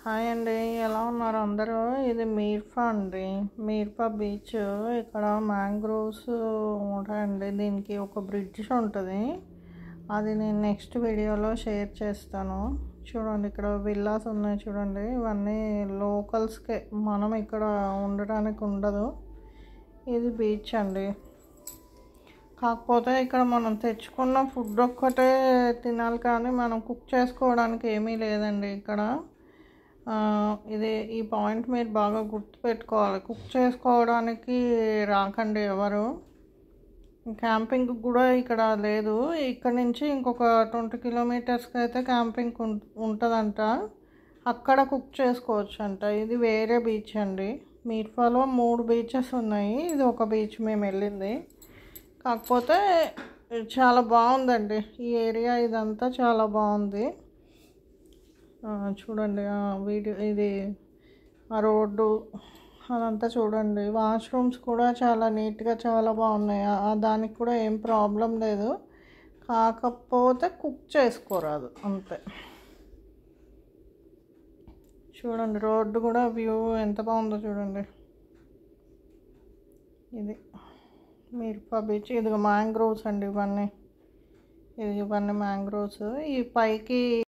Hi అండి, ఎలా ఉన్నారు అందరూ? ఇది మీర్పా అండి, మీర్పా బీచ్. ఇక్కడ మ్యాంగ్రోవ్స్ ఉంటాయండి. దీనికి ఒక బ్రిడ్జ్ ఉంటుంది, అది నేను నెక్స్ట్ వీడియోలో షేర్ చేస్తాను. చూడండి, ఇక్కడ విల్లాస్ ఉన్నాయి చూడండి, ఇవన్నీ లోకల్స్కే, మనం ఇక్కడ ఉండడానికి ఉండదు. ఇది బీచ్ అండి. కాకపోతే ఇక్కడ మనం తెచ్చుకున్న ఫుడ్ ఒక్కటే తినాలి, కానీ మనం కుక్ చేసుకోవడానికి ఏమీ లేదండి ఇక్కడ. ఇది ఈ పాయింట్ మీరు బాగా గుర్తుపెట్టుకోవాలి. కుక్ చేసుకోవడానికి రాకండి ఎవరు. క్యాంపింగ్ కూడా ఇక్కడ లేదు. ఇక్కడ నుంచి ఇంకొక 20 కిలోమీటర్స్కి అయితే క్యాంపింగ్ ఉంటుందంట, అక్కడ కుక్ చేసుకోవచ్చు అంట. ఇది వేరే బీచ్ అండి. మీర్పాలో 3 బీచెస్ ఉన్నాయి, ఇది ఒక బీచ్ మేము వెళ్ళింది. కాకపోతే చాలా బాగుందండి ఈ ఏరియా, ఇదంతా చాలా బాగుంది. చూడండి వీడియో, ఇది ఆ రోడ్డు అదంతా చూడండి. వాష్రూమ్స్ కూడా చాలా నీట్గా చాలా బాగున్నాయి, దానికి కూడా ఏం ప్రాబ్లం లేదు. కాకపోతే కుక్ చేసుకోరాదు అంతే. చూడండి రోడ్డు కూడా వ్యూ ఎంత బాగుందో చూడండి. ఇది మీర్పా బీచ్. ఇది మ్యాంగ్రోవ్స్ అండి, ఇవన్నీ మ్యాంగ్రోవ్స్. ఈ పైకి